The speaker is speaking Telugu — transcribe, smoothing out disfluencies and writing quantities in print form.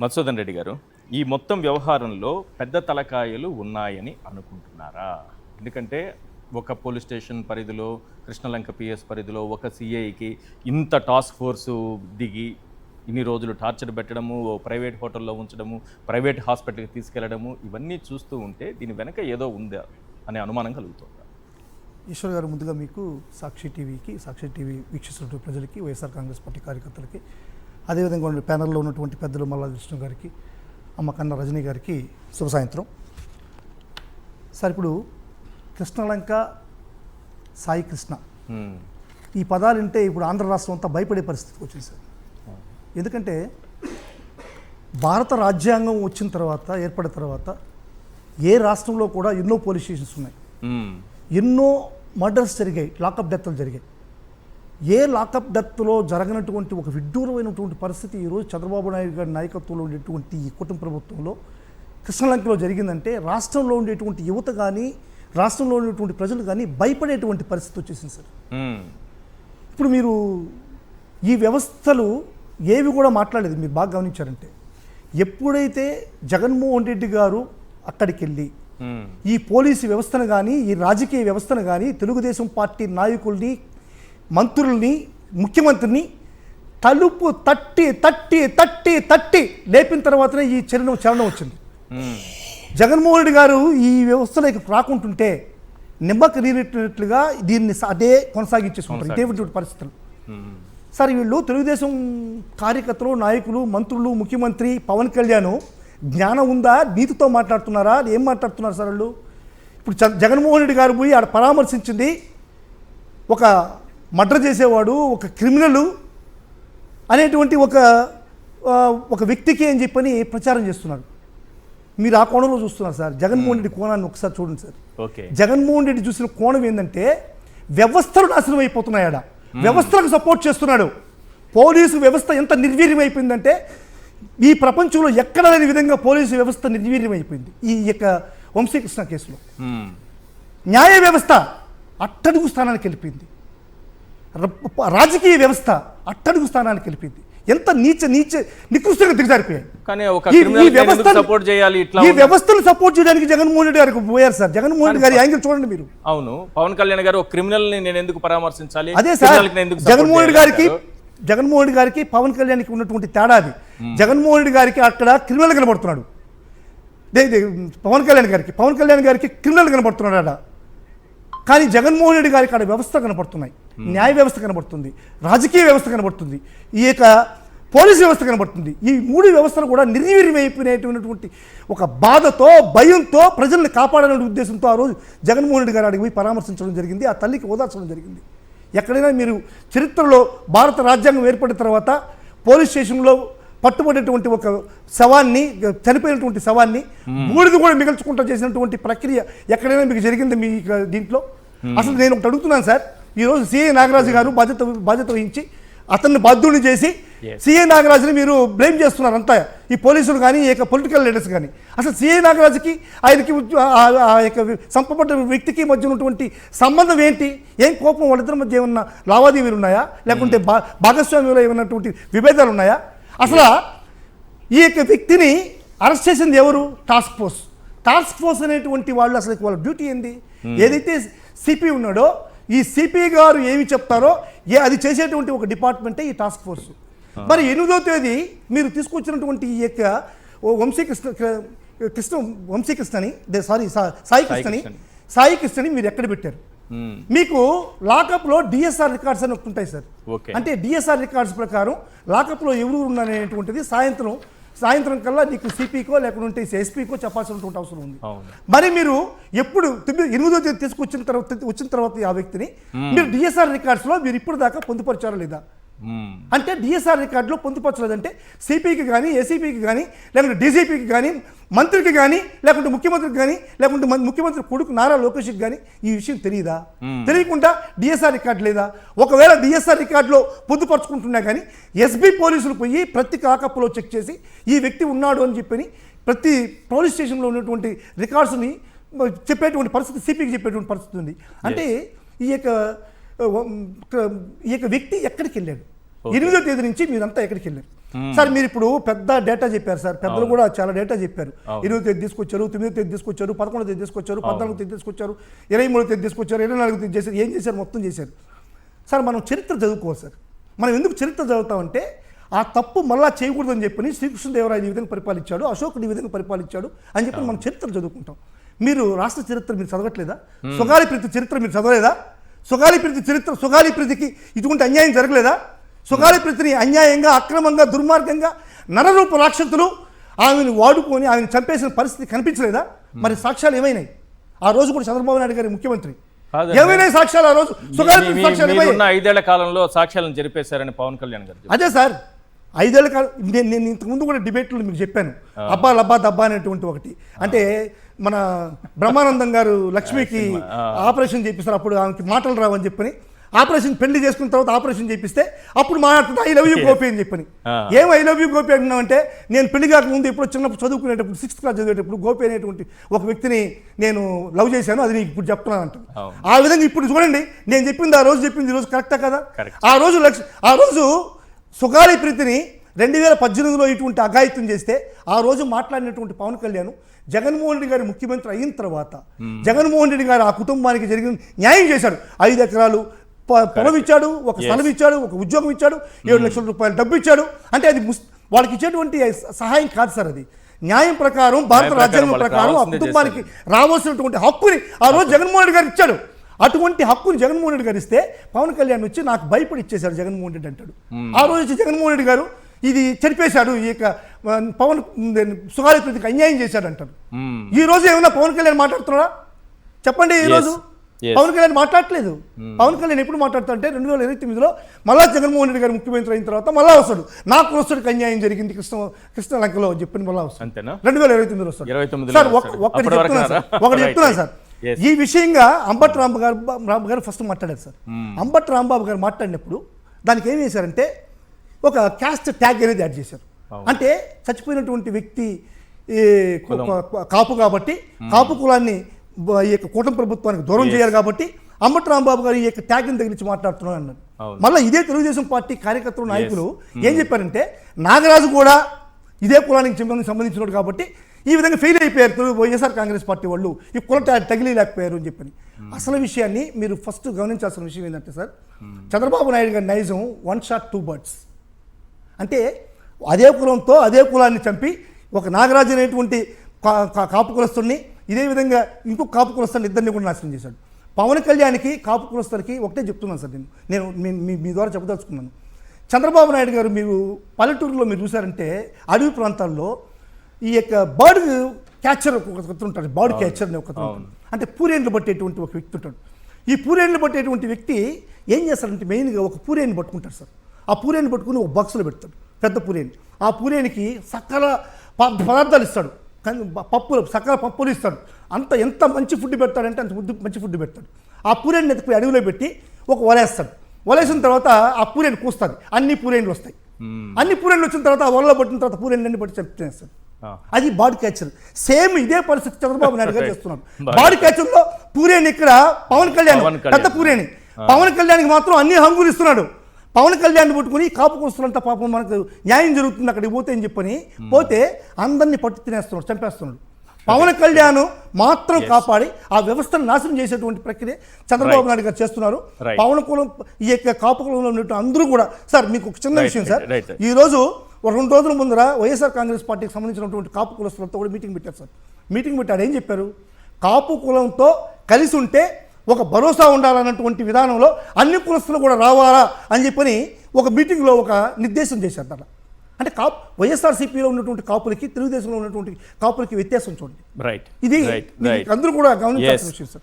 మధుసూదన్ రెడ్డి గారు, ఈ మొత్తం వ్యవహారంలో పెద్ద తలకాయలు ఉన్నాయని అనుకుంటున్నారా? ఎందుకంటే ఒక పోలీస్ స్టేషన్ పరిధిలో, కృష్ణలంక పిఎస్ పరిధిలో ఒక సిఐకి ఇంత టాస్క్ ఫోర్సు దిగి ఇన్ని రోజులు టార్చర్ పెట్టడము, ప్రైవేట్ హోటల్లో ఉంచడము, ప్రైవేట్ హాస్పిటల్కి తీసుకెళ్లడము, ఇవన్నీ చూస్తూ ఉంటే దీని వెనక ఏదో ఉందా అనే అనుమానం కలుగుతుంది. ఈశ్వర్ గారు, ముందుగా మీకు సాక్షి టీవీ వీక్షిస్తున్న ప్రజలకి, వైఎస్ఆర్ కాంగ్రెస్ పార్టీ కార్యకర్తలకి, అదేవిధంగా ప్యానెల్లో ఉన్నటువంటి పెద్దలు మల్లా కృష్ణ గారికి, అమ్మ కన్న రజనీ గారికి శుభ సాయంత్రం. సార్, ఇప్పుడు కృష్ణలంక, సాయి కృష్ణ ఈ పదాలు వింటే ఇప్పుడు ఆంధ్ర రాష్ట్రం అంతా భయపడే పరిస్థితికి వచ్చింది సార్. ఎందుకంటే భారత రాజ్యాంగం వచ్చిన తర్వాత, ఏర్పడిన తర్వాత ఏ రాష్ట్రంలో కూడా ఎన్నో పోలీస్ స్టేషన్స్ ఉన్నాయి, ఎన్నో మర్డర్స్ జరిగాయి, లాకప్ డెత్లు జరిగాయి. ఏ లాకప్ డెత్లో జరగనటువంటి ఒక విడ్డూరమైనటువంటి పరిస్థితి ఈరోజు చంద్రబాబు నాయుడు గారి నాయకత్వంలో ఉండేటువంటి ఈ కుటుంబ ప్రభుత్వంలో కృష్ణలంకలో జరిగిందంటే రాష్ట్రంలో ఉండేటువంటి యువత కానీ, రాష్ట్రంలో ఉండేటువంటి ప్రజలు కానీ భయపడేటువంటి పరిస్థితి వచ్చేసింది సార్. ఇప్పుడు మీరు ఈ వ్యవస్థలు ఏవి కూడా మాట్లాడలేదు. మీరు బాగా గమనించారంటే, ఎప్పుడైతే జగన్మోహన్ రెడ్డి గారు అక్కడికి వెళ్ళి ఈ పోలీసు వ్యవస్థను కానీ, ఈ రాజకీయ వ్యవస్థను కానీ, తెలుగుదేశం పార్టీ నాయకుల్ని, మంత్రుల్ని, ముఖ్యమంత్రిని తలుపు తట్టి తట్టి తట్టి తట్టి లేపిన తర్వాతనే ఈ చలనం వచ్చింది. జగన్మోహన్ రెడ్డి గారు ఈ వ్యవస్థలోకి రాకుంటుంటే నిమ్మక నీరెట్టినట్లుగా దీన్ని అదే కొనసాగించేసుకుంటారు. ఇదేటువంటి పరిస్థితులు సార్. వీళ్ళు తెలుగుదేశం కార్యకర్తలు, నాయకులు, మంత్రులు, ముఖ్యమంత్రి పవన్ కళ్యాణ్ జ్ఞానం ఉందా, నీతితో మాట్లాడుతున్నారా, ఏం మాట్లాడుతున్నారు సార్ వాళ్ళు? ఇప్పుడు జగన్మోహన్ రెడ్డి గారు పోయి ఆడ పరామర్శించింది ఒక మర్డర్ చేసేవాడు, ఒక క్రిమినల్ అనేటువంటి ఒక వ్యక్తికి అని చెప్పని ప్రచారం చేస్తున్నారు. మీరు ఆ కోణంలో చూస్తున్నారు సార్. జగన్మోహన్ రెడ్డి కోణాన్ని ఒకసారి చూడండి సార్. జగన్మోహన్ రెడ్డి చూసిన కోణం ఏంటంటే వ్యవస్థలు నాశనం అయిపోతున్నాయి. ఆడ వ్యవస్థలకు సపోర్ట్ చేస్తున్నాడు. పోలీసు వ్యవస్థ ఎంత నిర్వీర్యం అయిపోయిందంటే ఈ ప్రపంచంలో ఎక్కడ లేని విధంగా పోలీసు వ్యవస్థ నిర్వీర్యం అయిపోయింది ఈ యొక్క వంశీకృష్ణ కేసులో. న్యాయ వ్యవస్థ అట్టడుగు స్థానానికి వెళ్ళిపోయింది. రాజకీయ వ్యవస్థ అట్టడుగు స్థానానికి వెళ్ళిపోయింది. ఎంత నికృష్టంగా దిగజారిపోయాయి. ఈ వ్యవస్థను సపోర్ట్ చేయడానికి జగన్మోహన్ రెడ్డి గారికి పోయారు సార్. జగన్మోహన్ రెడ్డి గారి యాంగిల్ చూడండి మీరు. అవును, పవన్ కళ్యాణ్ గారు క్రిమినల్ ని నేను ఎందుకు పరామర్శించాలి? అదే సార్, జగన్మోహన్ రెడ్డి గారికి పవన్ కళ్యాణ్కి ఉన్నటువంటి తేడా అది. జగన్మోహన్ రెడ్డి గారికి అక్కడ క్రిమినల్ కనబడుతున్నాడు. పవన్ కళ్యాణ్ గారికి క్రిమినల్ కనబడుతున్నాడు అక్కడ. కానీ జగన్మోహన్ రెడ్డి గారికి అక్కడ వ్యవస్థ కనబడుతున్నాయి. న్యాయ వ్యవస్థ కనబడుతుంది, రాజకీయ వ్యవస్థ కనబడుతుంది, ఈ యొక్క పోలీసు వ్యవస్థ కనబడుతుంది. ఈ మూడు వ్యవస్థలు కూడా నిర్వీర్యమైపోయినటువంటి ఒక బాధతో, భయంతో ప్రజల్ని కాపాడాలనే ఉద్దేశంతో ఆ రోజు జగన్మోహన్ రెడ్డి గారు అడిగి పోయి పరామర్శించడం జరిగింది. ఆ తల్లికి ఓదార్చడం జరిగింది. ఎక్కడైనా మీరు చరిత్రలో భారత రాజ్యాంగం ఏర్పడిన తర్వాత పోలీస్ స్టేషన్లో పట్టుబడినటువంటి ఒక శవాన్ని, చనిపోయినటువంటి శవాన్ని బూడిద కూడా మిగల్చుకుంటూ చేసినటువంటి ప్రక్రియ ఎక్కడైనా మీకు జరిగింది మీ దీంట్లో? అసలు నేను ఒకటి అడుగుతున్నాను సార్. ఈరోజు సిఐ నాగరాజు గారు బాధ్యత వహించి అతన్ని బాధ్యుడిని చేసి సిఐ నాగరాజుని మీరు బ్లేమ్ చేస్తున్నారు అంతా, ఈ పోలీసులు కానీ, ఈ యొక్క పొలిటికల్ లీడర్స్ కానీ. అసలు సిఐ నాగరాజుకి ఆయనకి ఆ యొక్క సంపబడ్డ వ్యక్తికి మధ్య ఉన్నటువంటి సంబంధం ఏంటి? ఏం కోపం వాళ్ళిద్దరి మధ్య ఏమన్నా లావాదేవీలు ఉన్నాయా, లేకుంటే భాగస్వామ్యంలో ఏమన్నటువంటి విభేదాలు ఉన్నాయా? అసలు ఈ యొక్క వ్యక్తిని అరెస్ట్ చేసింది ఎవరు? టాస్క్ ఫోర్స్ అనేటువంటి వాళ్ళు. అసలు వాళ్ళ డ్యూటీ ఏంది? ఏదైతే సిపి ఉన్నాడో ఈ సిపి గారు ఏమి చెప్తారో అది చేసేటువంటి ఒక డిపార్ట్మెంటే ఈ టాస్క్ ఫోర్స్. మరి 8వ తేదీ మీరు తీసుకొచ్చినటువంటి ఈ యొక్క సాయి కృష్ణని మీరు ఎక్కడ పెట్టారు? మీకు లాకప్లో డిఎస్ఆర్ రికార్డ్స్ అని ఉంటాయి సార్. అంటే డిఎస్ఆర్ రికార్డ్స్ ప్రకారం లాకప్లో ఎవరు ఉన్నారనేటువంటిది సాయంత్రం కల్లా నీకు సిపికో లేకుంటే ఎస్పీకో చెప్పాల్సినటువంటి అవసరం ఉంది. మరి మీరు ఎప్పుడు 8వ తేదీ తీసుకొచ్చిన తర్వాత ఆ వ్యక్తిని మీరు డిఎస్ఆర్ రికార్డ్స్లో మీరు ఇప్పుడు దాకా పొందుపరిచారా లేదా? అంటే డిఎస్ఆర్ రికార్డులో పొందుపరచలేదంటే సిపికి కానీ, ఏసీపీకి కానీ, లేకుంటే డీజీపీకి కానీ, మంత్రికి కానీ, లేకుంటే ముఖ్యమంత్రికి కానీ, లేకుంటే ముఖ్యమంత్రి కొడుకు నారా లోకేష్కి కానీ ఈ విషయం తెలియదా? తెలియకుండా డిఎస్ఆర్ రికార్డు లేదా? ఒకవేళ డిఎస్ఆర్ రికార్డులో పొందుపరుచుకుంటున్నా కానీ ఎస్బీ పోలీసులు పోయి ప్రతి లాకప్లో చెక్ చేసి ఈ వ్యక్తి ఉన్నాడు అని చెప్పని ప్రతి పోలీస్ స్టేషన్లో ఉన్నటువంటి రికార్డ్స్ని చెప్పేటువంటి పరిస్థితి, సిపికి చెప్పేటువంటి పరిస్థితి ఉంది. అంటే ఈ యొక్క వ్యక్తి ఎక్కడికి వెళ్ళాడు? 8వ తేదీ నుంచి మీరంతా ఎక్కడికి వెళ్ళారు? సార్ మీరు ఇప్పుడు పెద్ద డేటా చెప్పారు సార్, పెద్దలు కూడా చాలా డేటా చెప్పారు. 20వ తేదీ తీసుకొచ్చారు, 9వ తేదీ తీసుకొచ్చారు, 11వ తేదీ తీసుకొచ్చారు, 14వ తేదీ తీసుకొచ్చారు, 23వ తేదీ తీసుకొచ్చారు, 24వ తేదీ చేశారు. ఏం చేశారు? మొత్తం చేశారు. సార్ మనం చరిత్ర చదువుకోవాలి సార్. మనం ఎందుకు చరిత్ర చదువుతామంటే ఆ తప్పు మళ్ళా చేయకూడదని చెప్పని శ్రీకృష్ణదేవరాయలు ఈ విధంగా పరిపాలించాడు, అశోకుడు ఈ విధంగా పరిపాలించాడు అని చెప్పి మనం చరిత్ర చదువుకుంటాం. మీరు రాష్ట్ర చరిత్ర మీరు చదవట్లేదా? సుగాలి ప్రీతి చరిత్ర మీరు చదవలేదా? సుగాలి ప్రీతి చరిత్ర, సుగాలి ప్రీతికి ఇటువంటి అన్యాయం జరగలేదా? సుగాలి ప్రీతిని అన్యాయంగా, అక్రమంగా, దుర్మార్గంగా నరరూప రాక్షసులు ఆమెను వాడుకొని ఆమెను చంపేసిన పరిస్థితి కనిపించలేదా? మరి సాక్ష్యాలు ఏమైనాయి? ఆ రోజు కూడా చంద్రబాబు నాయుడు గారి ముఖ్యమంత్రి ఏమైనా సాక్ష్యాలు ఆ రోజు సుగాలి ప్రీతి సాక్ష్యాలు ఏమైనాయి? 5 ఏళ్ల కాలంలో సాక్ష్యాలను జరిపేశారని పవన్ కళ్యాణ్ గారు. అదే సార్ 5 ఏళ్ల కాలం. నేను ఇంతకుముందు కూడా డిబేట్లో మీకు చెప్పాను, అబ్బా లబ్బా దబ్బా అనేటువంటి ఒకటి. అంటే మన బ్రహ్మానందం గారు లక్ష్మికి ఆపరేషన్ చేపిస్తారు, అప్పుడు ఆమెకి మాటలు రావని చెప్పని ఆపరేషన్ పెళ్లి చేసుకున్న తర్వాత ఆపరేషన్ చేపిస్తే అప్పుడు మాట్లాడుతుంది ఐ లవ్ యూ గోపి అని చెప్పని. ఏం ఐ లవ్ యూ గోపి అంటున్నామంటే, నేను పెళ్లి కాకముందు ఎప్పుడు చిన్నప్పుడు చదువుకునేటప్పుడు 6th క్లాస్ చదివేటప్పుడు గోపి అనేటువంటి ఒక వ్యక్తిని నేను లవ్ చేశాను, అది నీకు ఇప్పుడు చెప్తున్నాను అంటుంది. ఆ విధంగా ఇప్పుడు చూడండి, నేను చెప్పింది ఆ రోజు చెప్పింది ఈ రోజు కరెక్టా కదా? ఆ రోజు సుగాలి ప్రీతిని 2018లో ఇటువంటి అఘాయిత్యం చేస్తే ఆ రోజు మాట్లాడినటువంటి పవన్ కళ్యాణ్ జగన్మోహన్ రెడ్డి గారి ముఖ్యమంత్రి అయిన తర్వాత జగన్మోహన్ రెడ్డి గారు ఆ కుటుంబానికి జరిగిన న్యాయం చేశాడు. 5 ఎకరాలు పొలం ఇచ్చాడు, ఒక స్థలం ఇచ్చాడు, ఒక ఉద్యోగం ఇచ్చాడు, 7 లక్షల రూపాయలు డబ్బు ఇచ్చాడు. అంటే అది వాళ్ళకి ఇచ్చేటువంటి సహాయం కాదు సార్, అది న్యాయం ప్రకారం, భారత రాజ్యాంగం ప్రకారం ఆ కుటుంబానికి రావాల్సినటువంటి హక్కుని ఆ రోజు జగన్మోహన్ రెడ్డి గారు ఇచ్చాడు. అటువంటి హక్కుని జగన్మోహన్ రెడ్డి గారు ఇస్తే పవన్ కళ్యాణ్ వచ్చి నాకు భయపడి ఇచ్చేశాడు జగన్మోహన్ రెడ్డి అంటాడు. ఆ రోజు వచ్చి జగన్మోహన్ రెడ్డి గారు ఇది చెరిపేశాడు, ఈ యొక్క పవన్ సుగాలి ప్రీతికి అన్యాయం చేశాడు అంటాడు. ఈ రోజు ఏమైనా పవన్ కళ్యాణ్ మాట్లాడుతున్నాడా చెప్పండి? ఈ రోజు పవన్ కళ్యాణ్ మాట్లాడలేదు. పవన్ కళ్యాణ్ ఎప్పుడు మాట్లాడుతుంటే 2029లో మళ్ళా జగన్మోహన్ రెడ్డి గారు ముఖ్యమంత్రి అయిన తర్వాత మళ్ళా వస్తాడు, నా కులస్తుడికి అన్యాయం జరిగింది కృష్ణలంకలో అని చెప్పి మళ్ళా వస్తాడు. 2029లో వస్తాడు. సార్ ఒకటి చెప్తున్నాను సార్, ఈ విషయంగా అంబటి రాంబాబు గారు ఫస్ట్ మాట్లాడారు సార్. అంబటి రాంబాబు గారు మాట్లాడినప్పుడు దానికి ఏం చేశారంటే ఒక క్యాస్ట్ ట్యాగ్ అనేది యాడ్ చేశారు. అంటే చచ్చిపోయినటువంటి వ్యక్తి కాపు కాబట్టి కాపు కులాన్ని ఈ యొక్క కూటమి ప్రభుత్వానికి దూరం చేయాలి కాబట్టి అంబటి రాంబాబు గారు ఈ యొక్క ట్యాగ్ని తగిలించి మాట్లాడుతున్నారు అన్నారు. మళ్ళీ ఇదే తెలుగుదేశం పార్టీ కార్యకర్తలు నాయకులు ఏం చెప్పారంటే నాగరాజు కూడా ఇదే కులానికి సంబంధించినోడు కాబట్టి ఈ విధంగా ఫెయిల్ అయిపోయారు వైఎస్ఆర్ కాంగ్రెస్ పార్టీ వాళ్ళు, ఈ కుల తగిలేకపోయారు అని చెప్పని. అసలు విషయాన్ని మీరు ఫస్ట్ గమనించాల్సిన విషయం ఏంటంటే సార్, చంద్రబాబు నాయుడు గారి నైజం 1 shot 2 birds. అంటే అదే కులంతో అదే కులాన్ని చంపి ఒక నాగరాజు అనేటువంటి కాపు కులస్తుడిని, ఇదే విధంగా ఇంకొక కాపు కులస్తుని ఇద్దరిని కూడా నాశనం చేశాడు. పవన్ కళ్యాణ్కి కాపు కులస్తులకి ఒకటే చెప్తున్నాను సార్, నేను మీ ద్వారా చెప్పదలుచుకున్నాను. చంద్రబాబు నాయుడు గారు మీరు పల్లెటూరులో మీరు చూసారంటే అడవి ప్రాంతాల్లో ఈ యొక్క బర్డ్ క్యాచర్ ఒకటి ఉంటాడు, బర్డ్ క్యాచర్ అని ఒకటి ఉంటాడు. అంటే పూరేండ్లు పట్టేటువంటి ఒక వ్యక్తి ఉంటాడు. ఈ పూరేండ్లు పట్టేటువంటి వ్యక్తి ఏం చేస్తాడంటే మెయిన్గా ఒక పూరేని పట్టుకుంటాడు సార్. ఆ పూరేని పట్టుకుని ఒక బాక్స్లో పెడతాడు, పెద్ద పూరేని. ఆ పూరేనికి సకల పదార్థాలు ఇస్తాడు, సకల పప్పులు ఇస్తాడు. ఎంత మంచి ఫుడ్ పెడతాడంటే అంత మంచి ఫుడ్ పెడతాడు. ఆ పూరేని ఎత్తుకుపోయి అడవిలో పెట్టి ఒక వలేస్తాడు. వలేసిన తర్వాత ఆ పూరేని కూస్తుంది, అన్ని పూరేన్లు వస్తాయి. అన్ని పూరేన్లు వచ్చిన తర్వాత ఆ వలలో పట్టిన తర్వాత పూరేన్లన్నీ పట్టి చెప్తేస్తాడు. అది బాడీ క్యాచర్. సేమ్ ఇదే పరిస్థితి చంద్రబాబు నాయుడు గారు చేస్తున్నారు. బాడీ క్యాచర్ లో పూరేని ఇక్కడ పవన్ కళ్యాణ్ పెద్ద పూరేని, పవన్ కళ్యాణ్కి మాత్రం అన్ని హంగులు ఇస్తున్నాడు. పవన్ కళ్యాణ్ పట్టుకుని కాపు కులస్తులంతా పాపం మనకు న్యాయం జరుగుతుంది అక్కడికి పోతే అని చెప్పని పోతే అందరినీ పట్టు తినేస్తున్నాడు, చంపేస్తున్నాడు. పవన్ కళ్యాణ్ మాత్రం కాపాడి ఆ వ్యవస్థను నాశనం చేసేటువంటి ప్రక్రియ చంద్రబాబు నాయుడు గారు చేస్తున్నారు. పవన్ కులం ఈ యొక్క కాపు కులంలో ఉన్నట్టు అందరూ కూడా. సార్ మీకు ఒక చిన్న విషయం సార్, ఈ రోజు 2 రోజుల ముందర వైఎస్ఆర్ కాంగ్రెస్ పార్టీకి సంబంధించినటువంటి కాపు కులస్తులతో కూడా మీటింగ్ పెట్టారు సార్. మీటింగ్ పెట్టాడు, ఏం చెప్పారు? కాపు కులంతో కలిసి ఉంటే ఒక భరోసా ఉండాలన్నటువంటి విధానంలో అన్ని కులస్తులు కూడా రావాలా అని చెప్పని ఒక మీటింగ్లో ఒక నిర్దేశం చేశారు. అట్లా అంటే వైఎస్ఆర్సీపీలో ఉన్నటువంటి కాపులకి తెలుగుదేశంలో ఉన్నటువంటి కాపులకి వ్యత్యాసం చూడండి. ఇది అందరూ కూడా గమనించాల్సిన విషయం సార్.